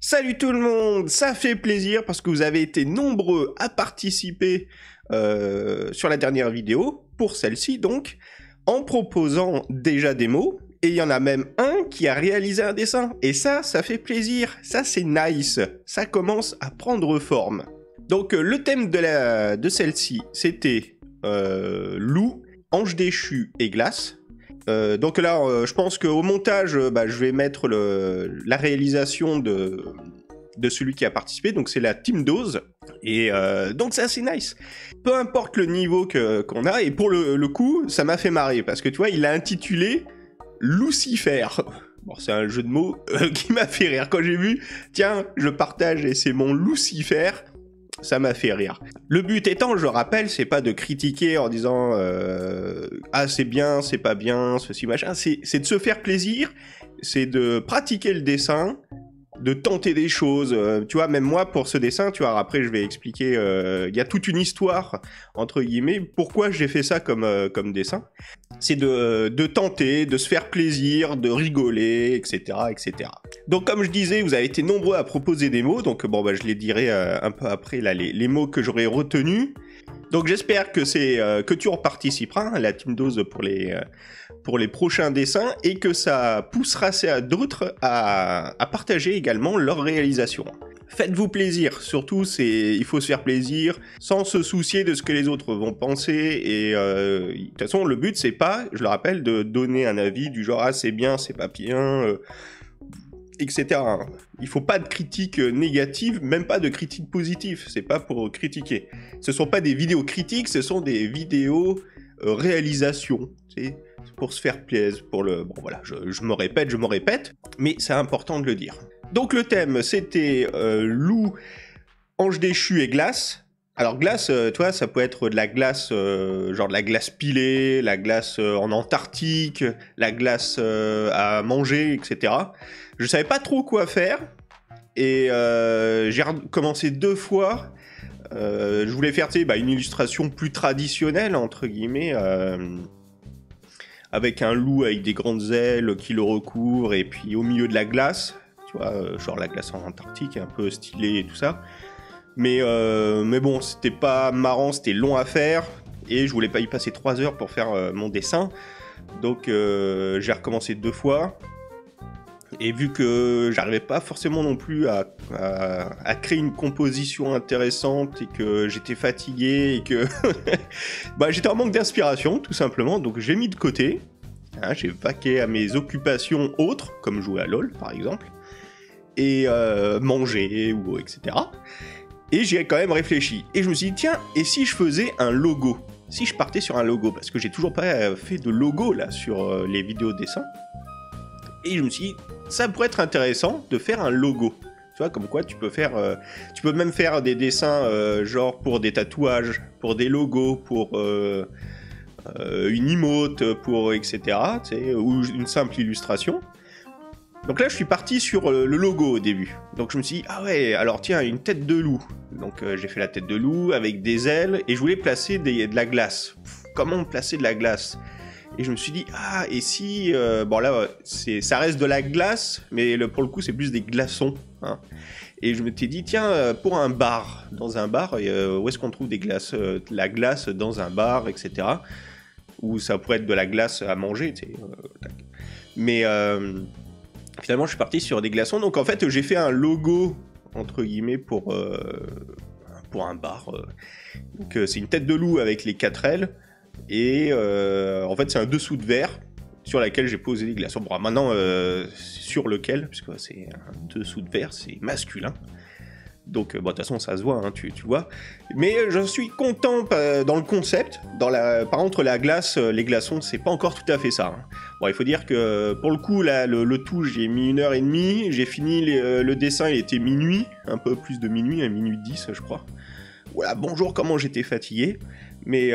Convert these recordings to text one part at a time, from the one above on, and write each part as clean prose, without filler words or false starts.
Salut tout le monde, ça fait plaisir parce que vous avez été nombreux à participer sur la dernière vidéo, pour celle-ci donc, en proposant déjà des mots, et il y en a même un qui a réalisé un dessin, et ça fait plaisir, ça c'est nice, ça commence à prendre forme. Donc le thème de celle-ci, c'était loup, ange déchu et glace. Donc là, je pense qu'au montage, je vais mettre la réalisation de celui qui a participé, donc c'est la Team Dose, et donc c'est assez nice. Peu importe le niveau qu'on a, et pour le coup, ça m'a fait marrer, parce que tu vois, il a intitulé Lucifer. Bon, c'est un jeu de mots qui m'a fait rire. Quand j'ai vu, tiens, je partage et c'est mon Lucifer, ça m'a fait rire. Le but étant, je rappelle, c'est pas de critiquer en disant ah c'est bien, c'est pas bien, ceci machin, c'est de se faire plaisir, c'est de pratiquer le dessin, de tenter des choses. Tu vois, même moi pour ce dessin, tu vois, après je vais expliquer, il y a toute une histoire entre guillemets pourquoi j'ai fait ça comme dessin. C'est de tenter, de se faire plaisir, de rigoler, etc., etc. Donc comme je disais, vous avez été nombreux à proposer des mots, donc bon je les dirai un peu après là les mots que j'aurais retenus. Donc j'espère que tu en participeras, hein, la Team Dose pour les prochains dessins, et que ça poussera d'autres à partager également leurs réalisations. Faites-vous plaisir, surtout il faut se faire plaisir sans se soucier de ce que les autres vont penser, et de toute façon le but c'est pas, je le rappelle, de donner un avis du genre ah c'est bien, c'est pas bien, etc. Il faut pas de critique négative, même pas de critique positive, c'est pas pour critiquer. Ce sont pas des vidéos critiques, ce sont des vidéos réalisations, c'est pour se faire plaisir, pour le... Bon voilà, je me répète, mais c'est important de le dire. Donc le thème, c'était loup, ange déchu et glace. Alors glace, tu vois, ça peut être de la glace, genre de la glace pilée, la glace en Antarctique, la glace à manger, etc. Je savais pas trop quoi faire, et j'ai commencé 2 fois. Je voulais faire une illustration plus traditionnelle, entre guillemets, avec un loup avec des grandes ailes qui le recouvre, et puis au milieu de la glace, tu vois, genre la glace en Antarctique, un peu stylée et tout ça. Mais bon, c'était pas marrant, c'était long à faire, et je voulais pas y passer 3 heures pour faire mon dessin. Donc j'ai recommencé 2 fois. Et vu que j'arrivais pas forcément non plus à créer une composition intéressante, et que j'étais fatigué, et que j'étais en manque d'inspiration, tout simplement, donc j'ai mis de côté. Hein, j'ai vaqué à mes occupations autres, comme jouer à LoL par exemple, et manger, ou etc. Et j'y ai quand même réfléchi. Et je me suis dit, tiens, et si je faisais un logo? Si je partais sur un logo? Parce que j'ai toujours pas fait de logo là sur les vidéos dessins. Et je me suis dit, ça pourrait être intéressant de faire un logo. Tu vois, comme quoi tu peux même faire des dessins genre pour des tatouages, pour des logos, pour une emote, pour etc. Ou une simple illustration. Donc là, je suis parti sur le logo au début. Donc je me suis dit, ah ouais, alors tiens, une tête de loup. Donc j'ai fait la tête de loup avec des ailes, et je voulais placer de la glace. Comment placer de la glace? Et je me suis dit, ah, et si... bon là, ça reste de la glace, mais pour le coup, c'est plus des glaçons. Hein. Et je me suis dit, tiens, pour un bar, dans un bar, où est-ce qu'on trouve de la glace dans un bar, etc. Ou ça pourrait être de la glace à manger, tu sais. Mais finalement, je suis parti sur des glaçons. Donc en fait, j'ai fait un logo, entre guillemets, pour un bar. Donc c'est une tête de loup avec les 4 ailes. Et en fait c'est un dessous de verre sur laquelle j'ai posé des glaçons. Bon, maintenant sur lequel, puisque c'est un dessous de verre, c'est masculin. Donc de toute façon ça se voit, hein, tu vois. Mais je suis content dans le concept. Par contre la glace, les glaçons, c'est pas encore tout à fait ça. Hein. Bon, il faut dire que pour le coup là, le tout, j'ai mis 1h30. J'ai fini le dessin, il était minuit, un peu plus de minuit, à minuit 10 je crois. Voilà, bonjour, comment j'étais fatigué. Mais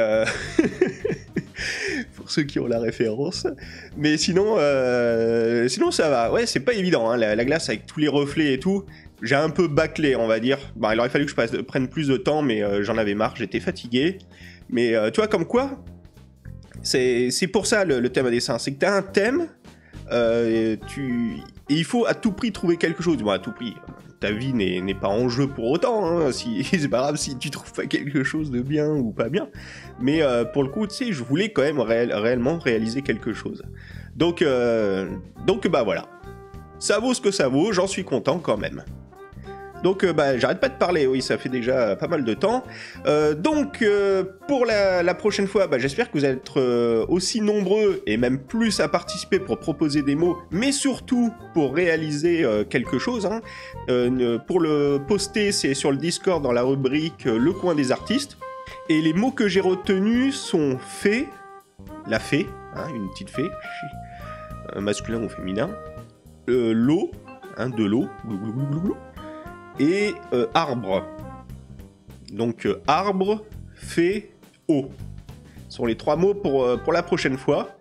pour ceux qui ont la référence. Mais sinon ça va. Ouais, c'est pas évident, hein, la glace avec tous les reflets et tout. J'ai un peu bâclé, on va dire. Bon, il aurait fallu que je prenne plus de temps, mais j'en avais marre, j'étais fatigué. Mais tu vois, comme quoi, c'est pour ça le thème à dessin. C'est que t'as un thème, et il faut à tout prix trouver quelque chose. Bon, à tout prix, ta vie n'est pas en jeu pour autant, hein, c'est pas grave si tu trouves pas quelque chose de bien ou pas bien, mais pour le coup, tu sais, je voulais quand même réellement réaliser quelque chose. Donc bah voilà, ça vaut ce que ça vaut, j'en suis content quand même. Donc bah j'arrête pas de parler, oui, ça fait déjà pas mal de temps. Pour la prochaine fois, bah, j'espère que vous allez être aussi nombreux et même plus à participer pour proposer des mots, mais surtout pour réaliser quelque chose. Hein. Pour le poster, c'est sur le Discord dans la rubrique Le Coin des Artistes. Et les mots que j'ai retenus sont fée, la fée, hein, une petite fée, masculin ou féminin, l'eau, hein, de l'eau, et arbre. Donc arbre, fée, eau. Ce sont les 3 mots pour la prochaine fois.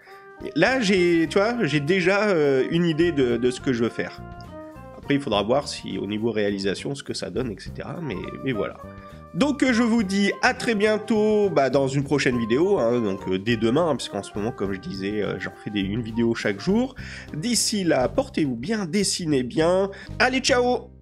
Là, j'ai déjà une idée de ce que je veux faire. Après, il faudra voir si au niveau réalisation, ce que ça donne, etc. Mais voilà. Donc je vous dis à très bientôt dans une prochaine vidéo, hein, donc dès demain, hein, parce qu'en ce moment, comme je disais, j'en fais une vidéo chaque jour. D'ici là, portez-vous bien, dessinez bien. Allez, ciao!